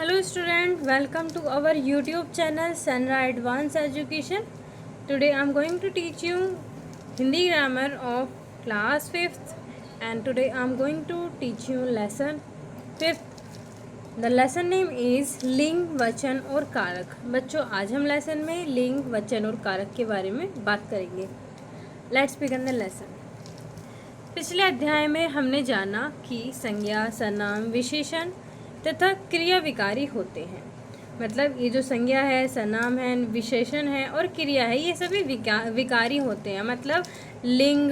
Hello student, welcome to our YouTube channel Sanra Advanced Education. Today I am going to teach you Hindi grammar of class 5th and today I am going to teach you lesson 5th. The lesson name is लिंग, वचन और कारक. बच्चों आज हम lesson में लिंग, वचन और कारक के बारे में बात करेंगे. Let's begin the lesson. पिछले अध्याय में हमने जाना कि संज्ञा, सर्वनाम, विशेषण तथा क्रिया विकारी होते हैं. मतलब ये जो संज्ञा है, सर्वनाम है, विशेषण है और क्रिया है, ये सभी विकारी होते हैं. मतलब लिंग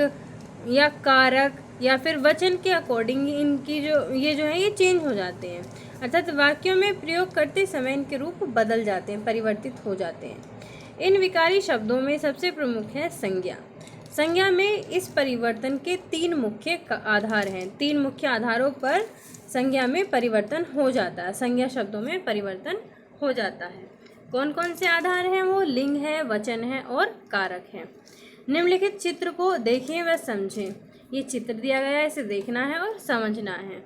या कारक या फिर वचन के अकॉर्डिंग इनकी जो है ये चेंज हो जाते हैं. अर्थात वाक्यों में प्रयोग करते समय इनके रूप बदल जाते हैं, परिवर्तित हो जाते हैं. इन विकारी शब्दों में सबसे प्रमुख है संज्ञा. संज्ञा में इस परिवर्तन के तीन मुख्य आधार हैं. तीन मुख्य आधारों पर संज्ञा में परिवर्तन हो जाता है, संज्ञा शब्दों में परिवर्तन हो जाता है. कौन कौन से आधार हैं? वो लिंग है, वचन है और कारक है. निम्नलिखित चित्र को देखें व समझें. ये चित्र दिया गया है, इसे देखना है और समझना है.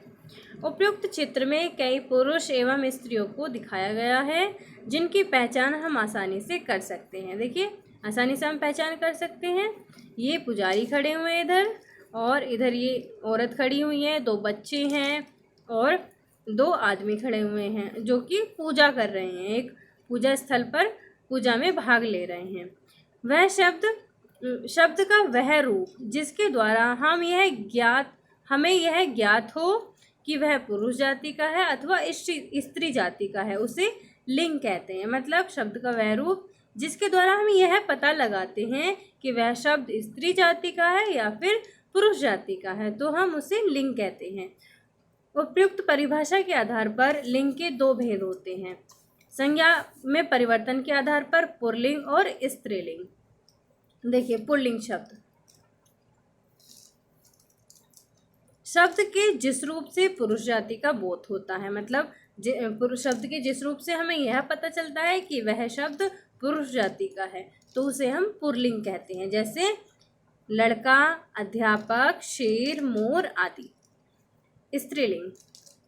उपयुक्त चित्र में कई पुरुष एवं स्त्रियों को दिखाया गया है जिनकी पहचान हम आसानी से कर सकते हैं. देखिए आसानी से हम पहचान कर सकते हैं. ये पुजारी खड़े हुए हैं इधर और इधर ये औरत खड़ी हुई है. दो बच्चे हैं और दो आदमी खड़े हुए हैं जो कि पूजा कर रहे हैं. एक पूजा स्थल पर पूजा में भाग ले रहे हैं. वह शब्द का वह रूप जिसके द्वारा हमें यह ज्ञात हो कि वह पुरुष जाति का है अथवा स्त्री जाति का है, उसे लिंग कहते हैं. मतलब शब्द का वह रूप जिसके द्वारा हम यह पता लगाते हैं कि वह शब्द स्त्री जाति का है या फिर पुरुष जाति का है, तो हम उसे लिंग कहते हैं. उपयुक्त परिभाषा के आधार पर लिंग के दो भेद होते हैं. संज्ञा में परिवर्तन के आधार पर पुल्लिंग और स्त्रीलिंग. देखिए पुल्लिंग शब्द के जिस रूप से पुरुष जाति का बोध होता है. मतलब पुरुष शब्द के जिस रूप से हमें यह पता चलता है कि वह शब्द पुरुष जाति का है, तो उसे हम पुल्लिंग कहते हैं. जैसे लड़का, अध्यापक, शेर, मोर आदि. स्त्रीलिंग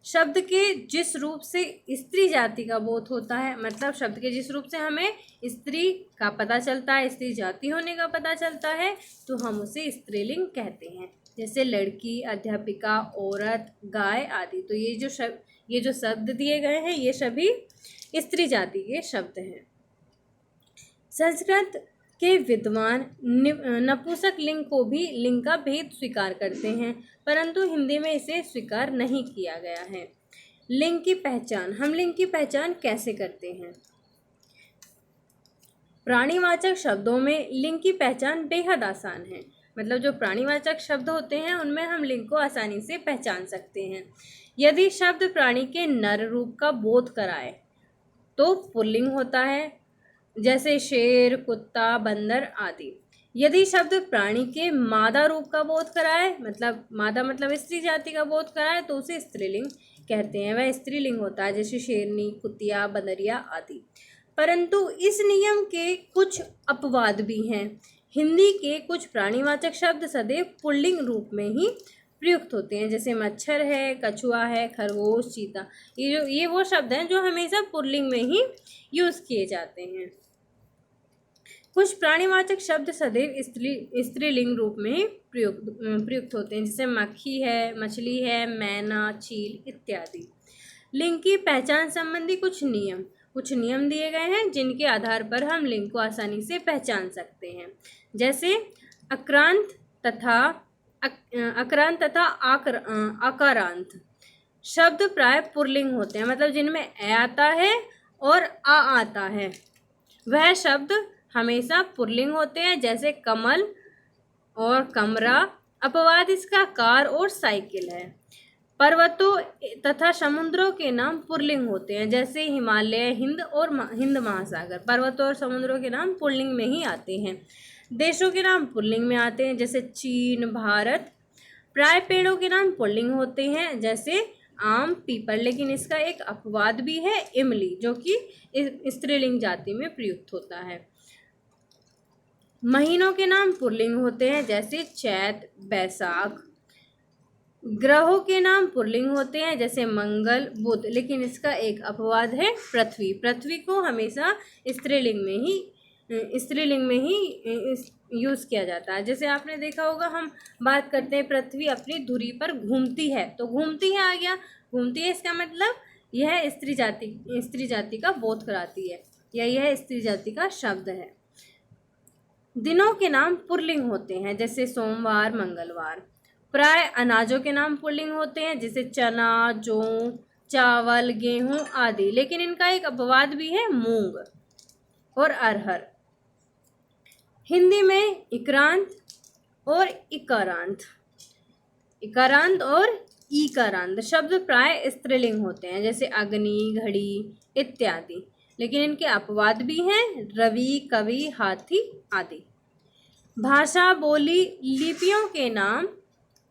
शब्द के जिस रूप से स्त्री जाति का बोध होता है. मतलब शब्द के जिस रूप से हमें स्त्री का पता चलता है, स्त्री जाति होने का पता चलता है, तो हम उसे स्त्रीलिंग कहते हैं. जैसे लड़की, अध्यापिका, औरत, गाय आदि. तो ये जो शब्द दिए गए हैं ये सभी स्त्री जाति के शब्द हैं. संस्कृत के विद्वान नपुंसक लिंग को भी लिंग का भेद स्वीकार करते हैं, परंतु हिंदी में इसे स्वीकार नहीं किया गया है. लिंग की पहचान. हम लिंग की पहचान कैसे करते हैं? प्राणीवाचक शब्दों में लिंग की पहचान बेहद आसान है. मतलब जो प्राणीवाचक शब्द होते हैं उनमें हम लिंग को आसानी से पहचान सकते हैं. यदि शब्द प्राणी के नर रूप का बोध कराए तो पुल्लिंग होता है, जैसे शेर, कुत्ता, बंदर आदि. यदि शब्द प्राणी के मादा रूप का बोध कराए, मतलब मादा मतलब स्त्री जाति का बोध कराए, तो उसे स्त्रीलिंग कहते हैं. वह स्त्रीलिंग होता है, जैसे शेरनी, कुतिया, बंदरिया आदि. परंतु इस नियम के कुछ अपवाद भी हैं. हिंदी के कुछ प्राणीवाचक शब्द सदैव पुल्लिंग रूप में ही प्रयुक्त होते हैं. जैसे मच्छर है, कछुआ है, खरगोश, चीता. ये वो शब्द हैं जो हमेशा पुल्लिंग में ही यूज़ किए जाते हैं. कुछ प्राणीवाचक शब्द सदैव स्त्रीलिंग रूप में ही प्रयुक्त होते हैं. जैसे मक्खी है, मछली है, मैना, चील इत्यादि. लिंग की पहचान संबंधी कुछ नियम दिए गए हैं जिनके आधार पर हम लिंग को आसानी से पहचान सकते हैं. जैसे अक्रांत तथा आकारांत शब्द प्राय पुल्लिंग होते हैं. मतलब जिनमें ए आता है और आ आता है वह शब्द हमेशा पुल्लिंग होते हैं. जैसे कमल और कमरा. अपवाद इसका कार और साइकिल है. पर्वतों तथा समुद्रों के नाम पुल्लिंग होते हैं. जैसे हिमालय, हिंद और हिंद महासागर. पर्वतों और समुद्रों के नाम पुल्लिंग में ही आते हैं. देशों के नाम पुल्लिंग में आते हैं, जैसे चीन, भारत. प्राय पेड़ों के नाम पुल्लिंग होते हैं, जैसे आम, पीपल. लेकिन इसका एक अपवाद भी है, इमली, जो कि स्त्रीलिंग जाति में प्रयुक्त होता है. महीनों के नाम पुल्लिंग होते हैं, जैसे चैत, बैसाख. ग्रहों के नाम पुल्लिंग होते हैं जैसे मंगल, बुध, लेकिन इसका एक अपवाद है पृथ्वी। पृथ्वी को हमेशा स्त्रीलिंग में ही यूज़ किया जाता है। जैसे आपने देखा होगा, हम बात करते हैं पृथ्वी अपनी धुरी पर घूमती है, तो घूमती है आ गया, घूमती है इसका मतलब यह स्त्री जाति का बोध कराती है, या यह स्त्री जाति का शब्द है। दिनों के नाम पुल्लिंग होते हैं जैसे सोमवार, मंगलवार। प्राय अनाजों के नाम पुल्लिंग होते हैं जैसे चना, जौ, चावल, गेहूं आदि, लेकिन इनका एक अपवाद भी है, मूंग और अरहर। हिंदी में इक्रांत और इकारांत और ईकारांत शब्द प्राय स्त्रीलिंग होते हैं जैसे अग्नि, घड़ी इत्यादि, लेकिन इनके अपवाद भी हैं, रवि, कवि, हाथी आदि। भाषा, बोली, लिपियों के नाम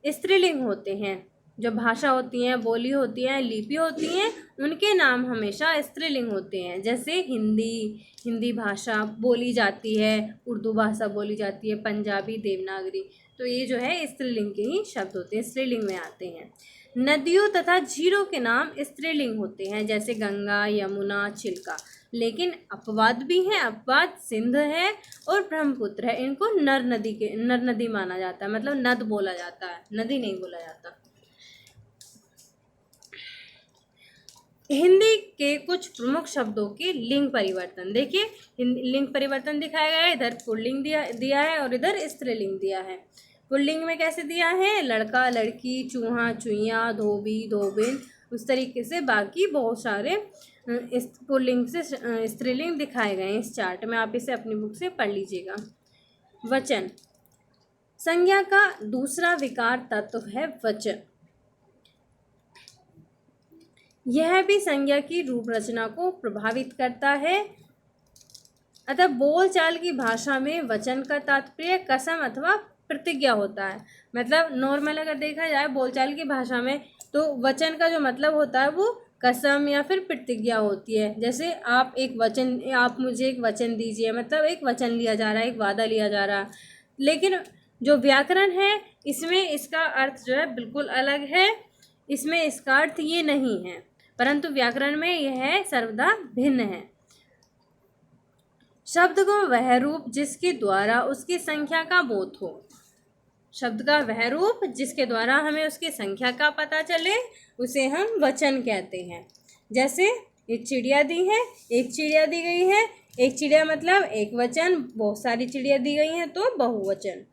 स्त्रीलिंग होते हैं। जो भाषा होती हैं, बोली होती हैं, लिपि होती हैं, उनके नाम हमेशा स्त्रीलिंग होते हैं। जैसे हिंदी भाषा बोली जाती है, उर्दू भाषा बोली जाती है, पंजाबी, देवनागरी, तो ये जो है स्त्रीलिंग के ही शब्द होते हैं, स्त्रीलिंग में आते हैं। नदियों तथा झीलों के नाम स्त्रीलिंग होते हैं जैसे गंगा, यमुना, चिल्का, लेकिन अपवाद भी हैं। अपवाद सिंध है और ब्रह्मपुत्र है, इनको नर नदी माना जाता है, मतलब नद बोला जाता है, नदी नहीं बोला जाता। हिंदी के कुछ प्रमुख शब्दों के लिंग परिवर्तन देखिए, लिंग परिवर्तन दिखाया गया है, इधर पुल्लिंग दिया है और इधर स्त्रीलिंग दिया है। पुल्लिंग में कैसे दिया है, लड़का, लड़की, चूहा, चुईया, धोबी, धोबिन, उस तरीके से बाकी बहुत सारे पुल्लिंग से स्त्रीलिंग दिखाए गए हैं इस चार्ट में, आप इसे अपनी बुक से पढ़ लीजिएगा। वचन, संज्ञा का दूसरा विकार तत्व है वचन। यह भी संज्ञा की रूप रचना को प्रभावित करता है। अतः बोलचाल की भाषा में वचन का तात्पर्य कसम अथवा प्रतिज्ञा होता है। मतलब नॉर्मल अगर देखा जाए बोलचाल की भाषा में, तो वचन का जो मतलब होता है वो कसम या फिर प्रतिज्ञा होती है। जैसे आप मुझे एक वचन दीजिए, मतलब एक वचन लिया जा रहा है, एक वादा लिया जा रहा है। लेकिन जो व्याकरण है इसमें इसका अर्थ जो है बिल्कुल अलग है, इसमें इसका अर्थ ये नहीं है, परंतु व्याकरण में यह सर्वदा भिन्न है। शब्द को वह रूप जिसके द्वारा उसकी संख्या का बोध हो। शब्द का वह रूप जिसके द्वारा हमें उसकी संख्या का पता चले उसे हम वचन कहते हैं। जैसे एक चिड़िया दी है, एक चिड़िया दी गई है, एक चिड़िया मतलब एक वचन, बहुत सारी चिड़िया दी गई हैं तो बहुवचन।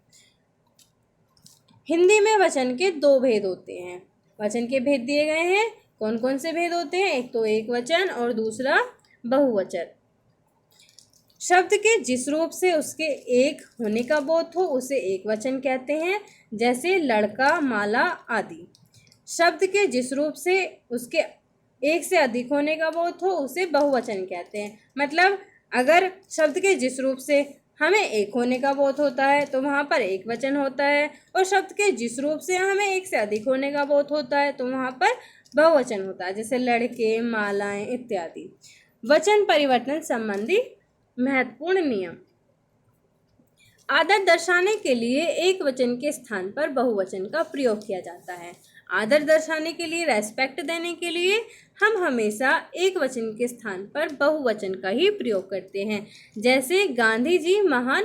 हिंदी में वचन के दो भेद होते हैं। वचन के भेद दिए गए हैं, कौन कौन से भेद होते हैं, एक तो एक वचन और दूसरा बहुवचन। शब्द के जिस रूप से उसके एक होने का बोध हो उसे एक वचन कहते हैं, जैसे लड़का, माला आदि। शब्द के जिस रूप से उसके एक से अधिक होने का बोध हो उसे बहुवचन कहते हैं। मतलब अगर शब्द के जिस रूप से हमें एक होने का बोध होता है तो वहाँ पर एक वचन होता है, और शब्द के जिस रूप से हमें एक से अधिक होने का बोध होता है तो वहाँ पर बहुवचन होता है, जैसे लड़के, मालाएं इत्यादि। वचन परिवर्तन संबंधी महत्वपूर्ण नियम। आदर दर्शाने के लिए एक वचन के स्थान पर बहुवचन का प्रयोग किया जाता है। आदर दर्शाने के लिए, रेस्पेक्ट देने के लिए हम हमेशा एक वचन के स्थान पर बहुवचन का ही प्रयोग करते हैं। जैसे गांधी जी महान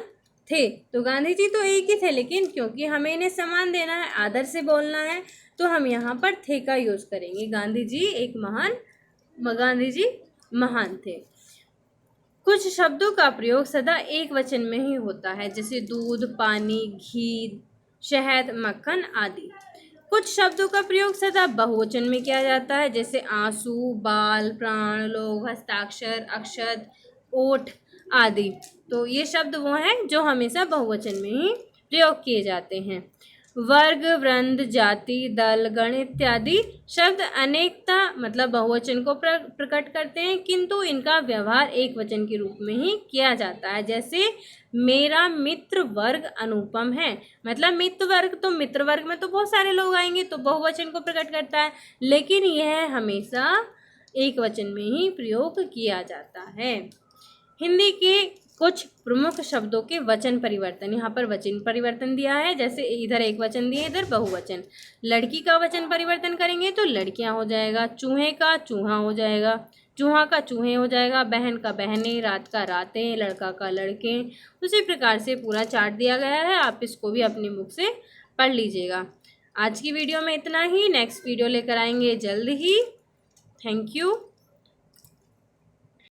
थे, तो गांधी जी तो एक ही थे, लेकिन क्योंकि हमें इन्हें सम्मान देना है, आदर से बोलना है, तो हम यहाँ पर थे का यूज करेंगे। गांधी जी महान थे। कुछ शब्दों का प्रयोग सदा एक वचन में ही होता है, जैसे दूध, पानी, घी, शहद, मक्खन आदि। कुछ शब्दों का प्रयोग सदा बहुवचन में किया जाता है, जैसे आंसू, बाल, प्राण, लोग, हस्ताक्षर, अक्षत, ओठ आदि। तो ये शब्द वो हैं जो हमेशा बहुवचन में ही प्रयोग किए जाते हैं। वर्ग, वृंद, जाति, दल, गण इत्यादि शब्द अनेकता मतलब बहुवचन को प्रकट करते हैं, किंतु इनका व्यवहार एक वचन के रूप में ही किया जाता है। जैसे मेरा मित्र वर्ग अनुपम है, मतलब मित्र वर्ग में तो बहुत सारे लोग आएंगे तो बहुवचन को प्रकट करता है, लेकिन यह हमेशा एक वचन में ही प्रयोग किया जाता है। हिंदी के कुछ प्रमुख शब्दों के वचन परिवर्तन। यहाँ पर वचन परिवर्तन दिया है, जैसे इधर एक वचन दिए, इधर बहुवचन। लड़की का वचन परिवर्तन करेंगे तो लड़कियां हो जाएगा, चूहे का चूहा हो जाएगा, चूहा का चूहे हो जाएगा, बहन का बहनें, रात का रातें, लड़का का लड़के। उसी प्रकार से पूरा चार्ट दिया गया है, आप इसको भी अपनी बुक से पढ़ लीजिएगा। आज की वीडियो में इतना ही, नेक्स्ट वीडियो लेकर आएंगे जल्द ही। Thank you.